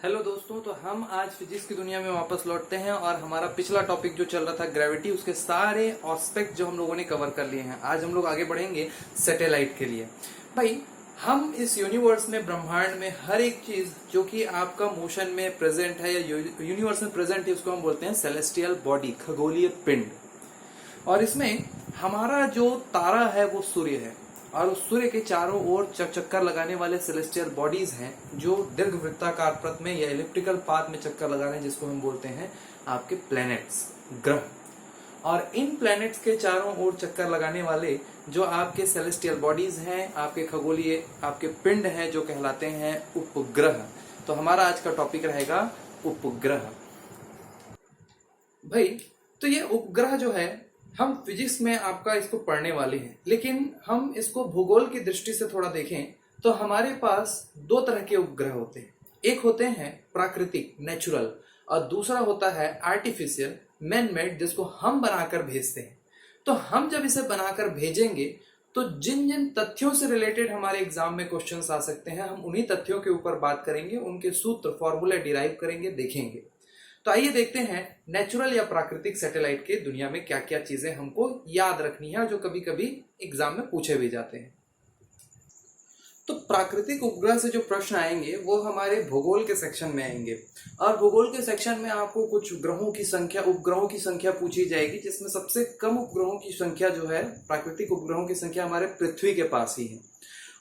Hello दोस्तों, तो हम आज फिजिक्स की दुनिया में वापस लौटते हैं और हमारा पिछला टॉपिक जो चल रहा था ग्रेविटी, उसके सारे एस्पेक्ट जो हम लोगों ने कवर कर लिए हैं। आज हम लोग आगे बढ़ेंगे सैटेलाइट के लिए। भाई, हम इस यूनिवर्स में, ब्रह्मांड में हर एक चीज जो कि आपका मोशन में प्रेजेंट है या यूनिवर्स में प्रेजेंट है, उसको हम बोलते हैं सेलेस्टियल बॉडी, खगोलीय पिंड। और इसमें हमारा जो तारा है वो सूर्य है, और उस सूर्य के चारों ओर चक्कर लगाने वाले सेलेस्टियल बॉडीज हैं जो दीर्घ वृत्ताकार पथ में या इलिप्टिकल पाथ में चक्कर लगा रहे हैं, जिसको हम बोलते हैं आपके प्लैनेट्स, ग्रह। और इन प्लैनेट्स के चारों ओर चक्कर लगाने वाले जो आपके सेलेस्टियल बॉडीज हैं, आपके खगोलीय आपके पिंड हैं, जो कहलाते हैं उपग्रह। तो हमारा आज का टॉपिक रहेगा उपग्रह। भाई, तो ये उपग्रह जो है, हम फिजिक्स में आपका इसको पढ़ने वाले हैं, लेकिन हम इसको भूगोल की दृष्टि से थोड़ा देखें तो हमारे पास दो तरह के उपग्रह होते हैं। एक होते हैं प्राकृतिक, नेचुरल, और दूसरा होता है आर्टिफिशियल, मैन मेड, जिसको हम बनाकर भेजते हैं। तो हम जब इसे बनाकर भेजेंगे तो जिन जिन तथ्यों से रिलेटेड हमारे एग्जाम में क्वेश्चंस आ सकते हैं, हम उन्हीं तथ्यों के ऊपर बात करेंगे, उनके सूत्र, फॉर्मूले डिराइव करेंगे, देखेंगे। तो आइए देखते हैं नेचुरल या प्राकृतिक सैटेलाइट के दुनिया में क्या क्या चीजें हमको याद रखनी है, जो कभी कभी एग्जाम में पूछे भी जाते हैं। तो प्राकृतिक उपग्रह से जो प्रश्न आएंगे वो हमारे भूगोल के सेक्शन में आएंगे, और भूगोल के सेक्शन में आपको कुछ ग्रहों की संख्या, उपग्रहों की संख्या पूछी जाएगी, जिसमें सबसे कम उपग्रहों की संख्या जो है, प्राकृतिक उपग्रहों की संख्या हमारे पृथ्वी के पास ही है,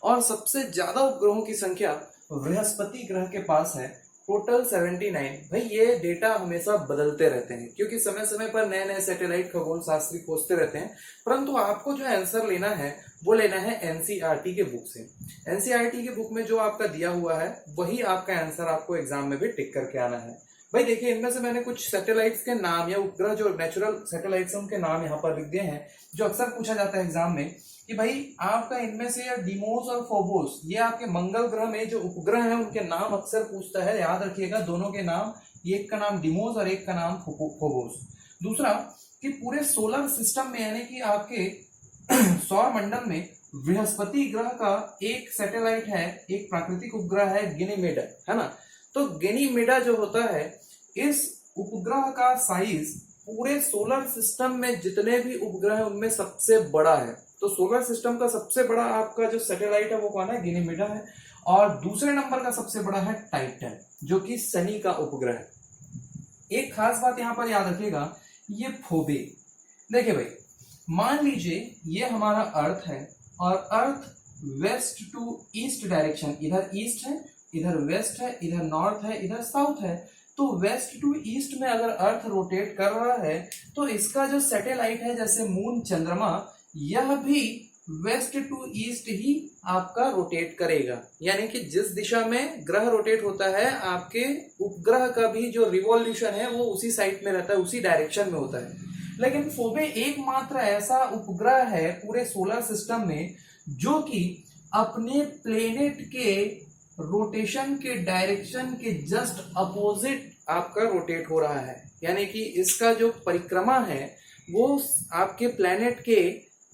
और सबसे ज्यादा उपग्रहों की संख्या बृहस्पति ग्रह के पास है, टोटल 79। भाई, ये डेटा हमेशा बदलते रहते हैं, क्योंकि समय समय पर नए नए सैटेलाइट खगोल शास्त्री खोजते रहते हैं। परंतु आपको जो आंसर लेना है वो लेना है एनसीईआरटी के बुक से। एनसीईआरटी के बुक में जो आपका दिया हुआ है वही आपका आंसर आपको एग्जाम में भी टिक करके आना है। भाई देखिए, इनमें से मैंने कुछ सैटेलाइट्स के नाम या उपग्रह जो नेचुरल सैटेलाइट्स हैं उनके नाम यहाँ पर लिख दिए हैं, जो अक्सर पूछा जाता है एग्जाम में कि भाई आपका इनमें से या डीमोस और फोबोस, ये आपके मंगल ग्रह में जो उपग्रह हैं उनके नाम अक्सर पूछता है। याद रखिएगा दोनों के नाम, एक का नाम डीमोस और एक का नाम फोबोस। दूसरा कि पूरे सोलर सिस्टम में, यानी कि आपके सौर मंडल में बृहस्पति ग्रह का एक सैटेलाइट है, एक प्राकृतिक उपग्रह है गैनीमेडा, है ना। तो गैनीमेडा जो होता है, इस उपग्रह का साइज पूरे सोलर सिस्टम में जितने भी उपग्रह हैं उनमें सबसे बड़ा है। तो सोलर सिस्टम का सबसे बड़ा आपका जो सैटेलाइट है वो कौन है? गैनीमेडा है। और दूसरे नंबर का सबसे बड़ा है टाइटन, जो कि शनि का उपग्रह है। एक खास बात यहां पर याद रखिएगा, ये फोबे। देखिए भाई, मान लीजिए ये हमारा अर्थ है, और अर्थ वेस्ट टू ईस्ट डायरेक्शन, इधर ईस्ट है, इधर वेस्ट है, इधर नॉर्थ है, इधर साउथ है। तो वेस्ट टू ईस्ट में अगर अर्थ रोटेट कर रहा है तो इसका जो सैटेलाइट है, जैसे मून, चंद्रमा, यह भी वेस्ट टू ईस्ट ही आपका रोटेट करेगा। यानी कि जिस दिशा में ग्रह रोटेट होता है, आपके उपग्रह का भी जो रिवॉल्यूशन है वो उसी साइड में रहता है, उसी डायरेक्शन में होता है। लेकिन फोबे एकमात्र ऐसा उपग्रह है पूरे सोलर सिस्टम में जो कि अपने प्लेनेट के रोटेशन के डायरेक्शन के जस्ट अपोजिट आपका रोटेट हो रहा है। यानी कि इसका जो परिक्रमा है वो आपके प्लेनेट के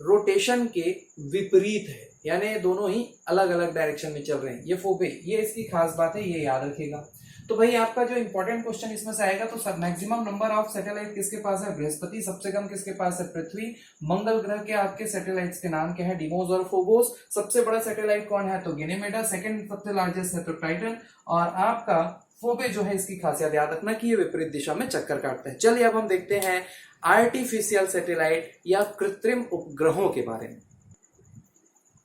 रोटेशन के विपरीत है, यानी दोनों ही अलग अलग डायरेक्शन में चल रहे हैं। ये फोबे, ये इसकी खास बात है, ये याद रखिएगा। तो भाई आपका जो इंपॉर्टेंट क्वेश्चन इसमें से आएगा, तो मैक्सिमम नंबर ऑफ सैटेलाइट किसके पास है? बृहस्पति। सबसे कम किसके पास है? पृथ्वी। मंगल ग्रह के आपके सैटेलाइट्स के नाम क्या है? डीमोस और फोबोस। सबसे बड़ा सैटेलाइट कौन है? तो गैनीमेडा। सेकंड सबसे लार्जेस्ट है तो टाइटन। और आपका फोबे जो है, इसकी खासियत याद रखना कि ये विपरीत दिशा में चक्कर काटते हैं। चलिए अब हम देखते हैं आर्टिफिशियल सैटेलाइट या कृत्रिम उपग्रहों के बारे में।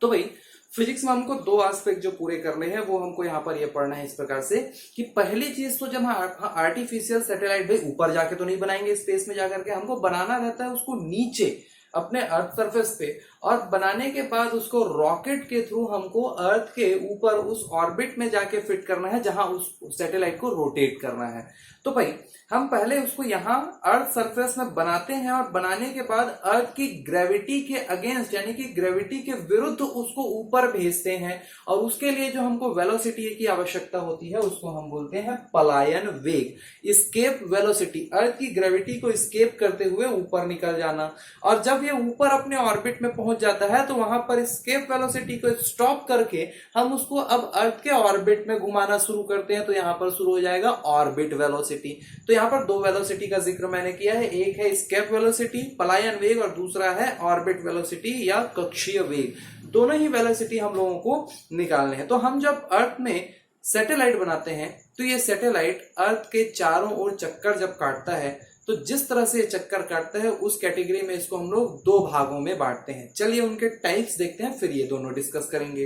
तो भाई फिजिक्स में हमको दो एस्पेक्ट जो पूरे करने हैं वो हमको यहाँ पर ये पढ़ना है इस प्रकार से कि पहली चीज तो जब हम आर्टिफिशियल सैटेलाइट भाई ऊपर जाके तो नहीं बनाएंगे, स्पेस में जाकर के हमको बनाना रहता है उसको नीचे अपने अर्थ सरफेस पे, और बनाने के बाद उसको रॉकेट के थ्रू हमको अर्थ के ऊपर उस ऑर्बिट में जाके फिट करना है जहां उस सैटेलाइट को रोटेट करना है। तो भाई हम पहले उसको यहाँ अर्थ सरफेस में बनाते हैं, और बनाने के बाद अर्थ की ग्रेविटी के अगेंस्ट, यानी कि ग्रेविटी के विरुद्ध उसको ऊपर भेजते हैं, और उसके लिए जो हमको वेलोसिटी की आवश्यकता होती है उसको हम बोलते हैं पलायन वेग, स्केप वेलोसिटी। अर्थ की ग्रेविटी को स्केप करते हुए ऊपर निकल जाना। और जब जब ये ऊपर अपने ऑर्बिट में पहुंच जाता है तो वहां पर एस्केप वेलोसिटी को स्टॉप करके हम उसको अब अर्थ के ऑर्बिट में घुमाना शुरू करते हैं, तो यहां पर शुरू हो जाएगा ऑर्बिट वेलोसिटी। तो यहां पर दो वेलोसिटी का जिक्र मैंने किया है, एक है एस्केप वेलोसिटी पलायन वेग और दूसरा है ऑर्बिट वेलोसिटी या कक्षीय वेग। दोनों ही वेलोसिटी हम लोगों को निकालने हैं। तो हम जब अर्थ में सैटेलाइट बनाते हैं तो ये सैटेलाइट अर्थ के चारों ओर चक्कर जब काटता है तो जिस तरह से ये चक्कर काटता है उस कैटेगरी में इसको हम लोग दो भागों में बांटते हैं। चलिए उनके टाइप्स देखते हैं, फिर ये दोनों डिस्कस करेंगे।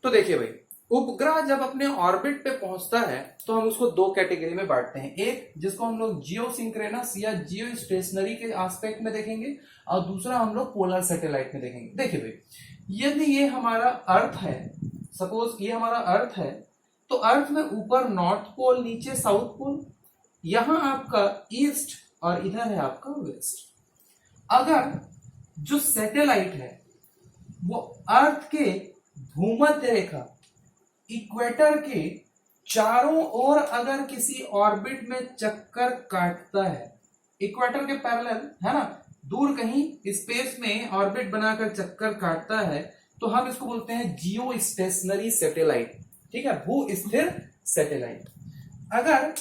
तो देखिए भाई, उपग्रह जब अपने ऑर्बिट पे पहुंचता है तो हम उसको दो कैटेगरी में बांटते हैं। एक जिसको हम लोग जियोसिंक्रोनस या जियो स्टेशनरी के एस्पेक्ट में देखेंगे और दूसरा हम लोग पोलर सैटेलाइट में देखेंगे। देखिए भाई, यदि ये हमारा अर्थ है, सपोज ये हमारा अर्थ है, तो अर्थ में ऊपर नॉर्थ पोल, नीचे साउथ पोल, यहां आपका ईस्ट और इधर है आपका वेस्ट। अगर जो सैटेलाइट है वो अर्थ के भूमध्य रेखा इक्वेटर के चारों ओर अगर किसी ऑर्बिट में चक्कर काटता है, इक्वेटर के पैरेलल है ना, दूर कहीं स्पेस में ऑर्बिट बनाकर चक्कर काटता है, तो हम इसको बोलते हैं जियो स्टेशनरी सैटेलाइट। ठीक है, भू स्थिर सैटेलाइट। अगर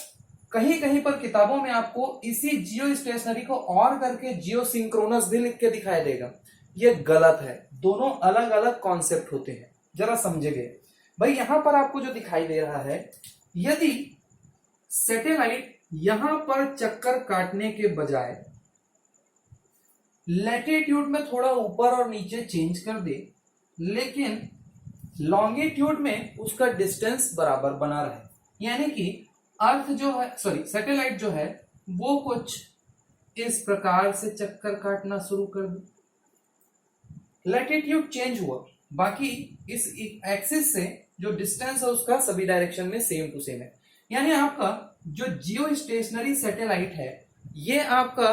कहीं कहीं पर किताबों में आपको इसी जियो स्टेशनरी को और करके जियो सिंक्रोनस भी लिख के दिखाई देगा, ये गलत है। दोनों अलग अलग कॉन्सेप्ट होते हैं, जरा समझिए भाई। यहां पर आपको जो दिखाई दे रहा है, यदि सैटेलाइट यहां पर चक्कर काटने के बजाय लैटिट्यूड में थोड़ा ऊपर और नीचे चेंज कर दे, लेकिन लॉन्गिट्यूड में उसका डिस्टेंस बराबर बना रहे, यानी कि अर्थ जो है, सॉरी सैटेलाइट जो है वो कुछ इस प्रकार से चक्कर काटना शुरू कर दे, लैटिट्यूड चेंज हुआ, बाकी इस एक्सिस से जो डिस्टेंस है उसका सभी डायरेक्शन में सेम टू सेम है। यानी आपका जो जियो स्टेशनरी सैटेलाइट है ये आपका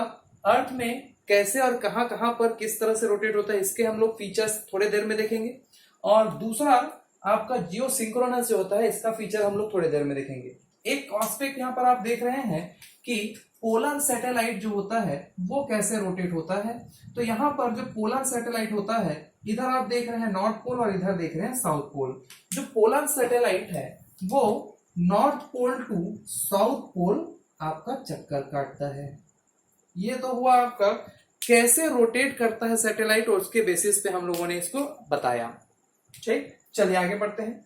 अर्थ में कैसे और कहां कहां पर किस तरह से रोटेट होता है, इसके हम लोग फीचर्स थोड़ी देर में देखेंगे। और दूसरा आपका जियो सिंक्रोनस जो होता है, इसका फीचर हम लोग थोड़ी देर में देखेंगे। एक एस्पेक्ट यहाँ पर आप देख रहे हैं कि पोलर सैटेलाइट जो होता है वो कैसे रोटेट होता है। तो यहाँ पर जो पोलर सैटेलाइट होता है, इधर आप देख रहे हैं नॉर्थ पोल और इधर देख रहे हैं साउथ पोल। जो पोलर सैटेलाइट है वो north pole to south pole आपका चक्कर काटता है। ये तो हुआ आपका कैसे रोटेट करता है सैटेलाइट, और उसके बेसिस पे हम लोगों ने इसको बताया। ठीक, चलिए आगे बढ़ते हैं।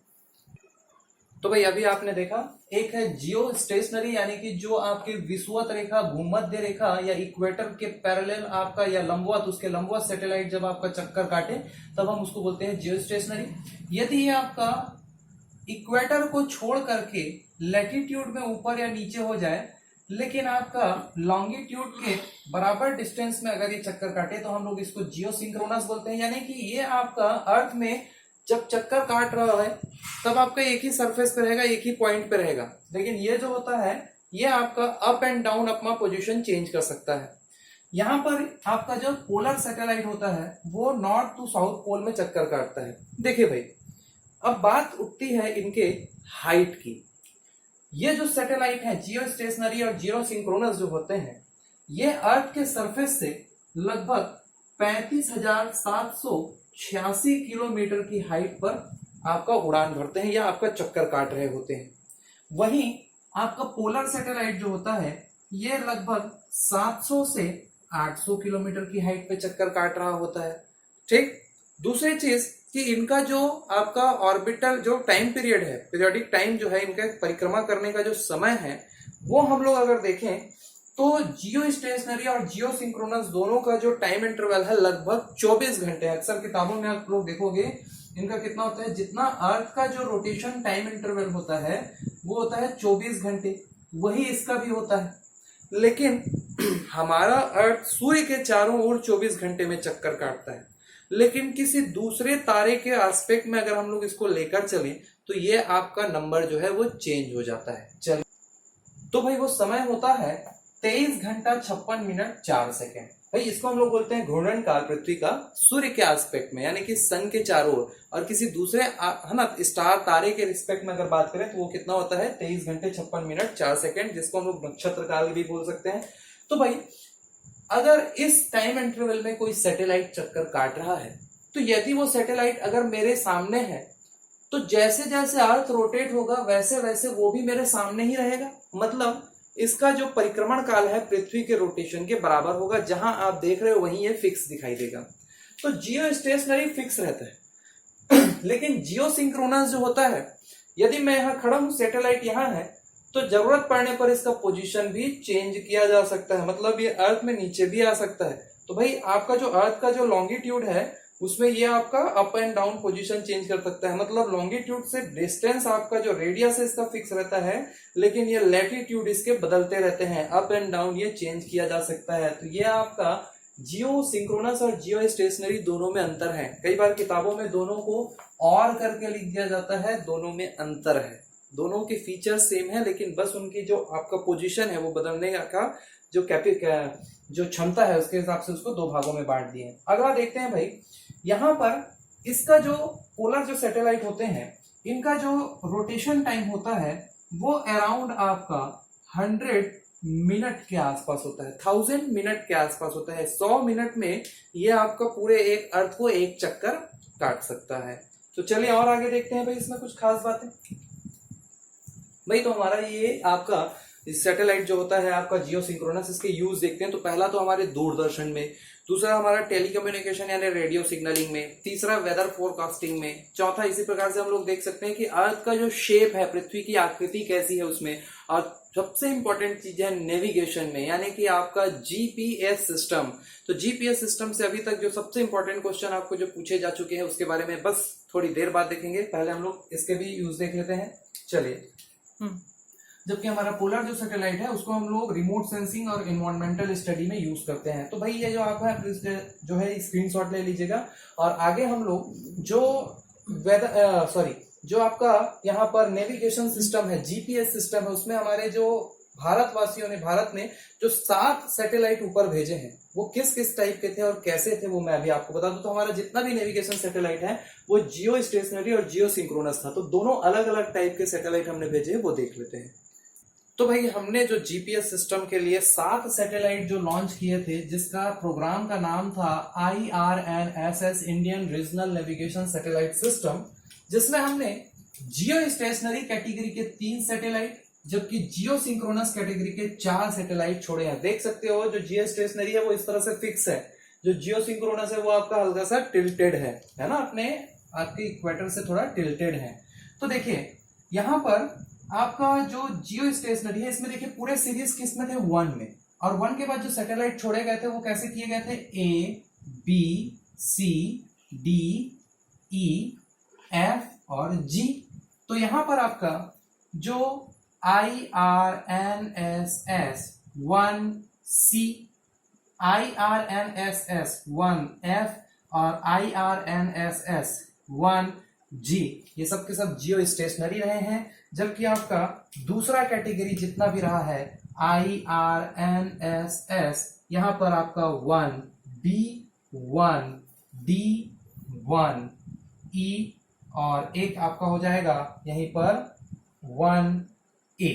तो भाई अभी आपने देखा, एक है जियो स्टेशनरी यानी कि जो आपकी विषुवत रेखा, भूमध्य रेखा या इक्वेटर के पैरेलल आपका या लंबवत, उसके लंबवत सैटेलाइट जब आपका चक्कर काटे तब हम उसको बोलते हैं जियो स्टेशनरी। यदि ये आपका इक्वेटर को छोड़ करके लैटिट्यूड में ऊपर या नीचे हो जाए, लेकिन आपका लॉन्गिट्यूड के बराबर डिस्टेंस में अगर ये चक्कर काटे तो हम लोग इसको जियो सिंक्रोनस बोलते हैं। यानी कि ये आपका अर्थ में जब चक्कर काट रहा है तब आपका एक ही सरफेस पे रहेगा, एक ही पॉइंट पे रहेगा, लेकिन ये जो होता है ये आपका अप एंड डाउन अपना पोजीशन चेंज कर सकता है। यहाँ पर आपका जो पोलर सैटेलाइट होता है वो नॉर्थ टू साउथ पोल में चक्कर काटता है। देखिए भाई, अब बात उठती है इनके हाइट की। ये जो सैटेलाइट है जियो स्टेशनरी और जियो सिंक्रोनस जो होते हैं, ये अर्थ के सरफेस से लगभग 35,786 किलोमीटर की हाइट पर आपका उड़ान भरते हैं या आपका चक्कर काट रहे होते हैं। वहीं आपका पोलर सैटेलाइट जो होता है ये लगभग 700 से 800 किलोमीटर की हाइट पे चक्कर काट रहा होता है। ठीक, दूसरी चीज कि इनका जो आपका ऑर्बिटल जो टाइम पीरियड है, पीरियोडिक टाइम जो है इनका परिक्रमा करने का जो समय है, वो हम लोग अगर देखें तो जियो स्टेशनरी और जियो सिंक्रोनस दोनों का जो टाइम इंटरवल है लगभग 24 घंटे है। अक्सर किताबों में आप लोग देखोगे इनका कितना होता है, जितना अर्थ का जो रोटेशन टाइम इंटरवल होता है वो होता है 24 घंटे, वही इसका भी होता है। लेकिन हमारा अर्थ सूर्य के चारों ओर 24 घंटे में चक्कर काटता है, लेकिन किसी दूसरे तारे के एस्पेक्ट में अगर हम लोग इसको लेकर चलें तो ये आपका नंबर जो है वो चेंज हो जाता है। चलिए, तो भाई वो समय होता है 23 घंटा 56 मिनट 4 सेकेंड। भाई इसको हम लोग बोलते हैं घूर्णन काल पृथ्वी का सूर्य के एस्पेक्ट में, यानी कि सन के चारों ओर। और किसी दूसरे है ना स्टार तारे के रिस्पेक्ट में अगर बात करें तो वो कितना होता है 23 घंटे 56 मिनट 4 सेकेंड, जिसको हम लोग नक्षत्र काल भी बोल सकते हैं। तो भाई अगर इस टाइम इंटरवल में कोई सैटेलाइट चक्कर काट रहा है, तो यदि वो सैटेलाइट अगर मेरे सामने है, तो जैसे जैसे अर्थ रोटेट होगा वैसे वैसे वो भी मेरे सामने ही रहेगा। मतलब इसका जो परिक्रमण काल है पृथ्वी के रोटेशन के बराबर होगा। जहां आप देख रहे हो वहीं ये फिक्स दिखाई देगा। तो जियो स्टेशनरी फिक्स रहता है लेकिन जियो सिंक्रोनस जो होता है, यदि मैं यहाँ खड़ा हूं, सैटेलाइट यहाँ है, तो जरूरत पड़ने पर इसका पोजीशन भी चेंज किया जा सकता है। मतलब ये अर्थ में नीचे भी आ सकता है। तो भाई आपका जो अर्थ का जो लॉन्गिट्यूड है उसमें ये आपका up and down position change कर सकता है। मतलब लॉन्गिट्यूड से डिस्टेंस आपका जो रेडियस है इसका फिक्स रहता है, लेकिन ये लैटिट्यूड इसके बदलते रहते हैं, अप एंड डाउन ये चेंज किया जा सकता है। तो ये आपका जियो सिंक्रोनस और जियो स्टेशनरी दोनों में अंतर है। कई बार किताबों में दोनों को और करके लिख दिया जाता है, दोनों में अंतर है। दोनों के फीचर्स सेम है, लेकिन बस उनकी जो आपका पोजीशन है वो बदलने का जो क्षमता है उसके हिसाब से उसको दो भागों में बांट दिए। अगला देखते हैं भाई, यहाँ पर इसका जो पोलर जो सैटेलाइट होते हैं इनका जो रोटेशन टाइम होता है वो अराउंड आपका 100 मिनट के आसपास होता है, 1000 मिनट के आसपास होता है। 100 मिनट में ये आपका पूरे एक अर्थ को एक चक्कर काट सकता है। तो चलिए और आगे देखते हैं भाई इसमें कुछ खास बातें। भाई तो हमारा ये आपका सैटेलाइट जो होता है आपका जियो सिंक्रोनस, इसके यूज देखते हैं। तो पहला तो हमारे दूरदर्शन में, दूसरा हमारा टेलीकम्युनिकेशन यानी रेडियो सिग्नलिंग में, तीसरा वेदर फोरकास्टिंग में, चौथा इसी प्रकार से हम लोग देख सकते हैं कि अर्थ का जो शेप है, पृथ्वी की आकृति कैसी है उसमें, और सबसे इंपॉर्टेंट चीज है नेविगेशन में, यानी कि आपका जीपीएस सिस्टम। तो जीपीएस सिस्टम से अभी तक जो सबसे इंपॉर्टेंट क्वेश्चन आपको जो पूछे जा चुके हैं उसके बारे में बस थोड़ी देर बाद देखेंगे। पहले हम लोग इसके भी यूज देख लेते हैं। चलिए, जबकि हमारा पोलर जो सैटेलाइट है उसको हम लोग रिमोट सेंसिंग और एनवायरमेंटल स्टडी में यूज करते हैं। तो भाई ये जो आप है जो है स्क्रीनशॉट ले लीजिएगा। और आगे हम लोग जो जो आपका यहाँ पर नेविगेशन सिस्टम है, जीपीएस सिस्टम है, उसमें हमारे जो भारतवासियों ने, भारत ने जो 7 सैटेलाइट ऊपर भेजे हैं वो किस किस टाइप के थे और कैसे थे वो मैं अभी आपको बता दूं। तो हमारा जितना भी नेविगेशन सैटेलाइट है वो जियो स्टेशनरी और जियो सिंक्रोनस था। तो दोनों अलग अलग टाइप के सैटेलाइट हमने भेजे हैं, वो देख लेते हैं। तो भाई हमने जो जीपीएस सिस्टम के लिए 7 सैटेलाइट जो लॉन्च किए थे, जिसका प्रोग्राम का नाम था IRNSS Indian regional navigation satellite system, जिसमें हमने जियो स्टेशनरी कैटेगरी के 3 सैटेलाइट जबकि जियो सिंक्रोनस कैटेगरी के 4 सैटेलाइट छोड़े हैं। देख सकते हो जो जियो स्टेशनरी है वो इस तरह से फिक्स है, जो जियो सिंक्रोनस है वो आपका हल्का सा टिल्टेड है ना, अपने आपके इक्वेटर से थोड़ा टिल्टेड है। तो देखिए यहाँ पर आपका जो जियो स्टेशनरी है इसमें देखिए पूरे सीरीज किसमें थे, 1 में। और 1 के बाद जो सैटेलाइट छोड़े गए थे वो कैसे किए गए थे, A, B, C, D, E, F और G। तो यहां पर आपका जो IRNSS 1C, IRNSS 1F और IRNSS 1G ये सब के सब जियो स्टेशनरी रहे हैं। जबकि आपका दूसरा कैटेगरी जितना भी रहा है IRNSS, यहां पर आपका 1B, 1D, 1E और एक आपका हो जाएगा यहीं पर 1A।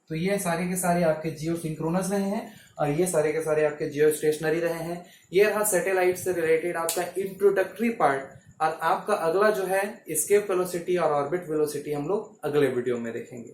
तो ये सारे के सारे आपके जियो सिंक्रोनस रहे हैं और ये सारे के सारे आपके जियो स्टेशनरी रहे हैं। ये रहा सैटेलाइट से रिलेटेड आपका इंट्रोडक्टरी पार्ट। और आपका अगला जो है एस्केप वेलोसिटी और ऑर्बिट वेलोसिटी हम लोग अगले वीडियो में देखेंगे।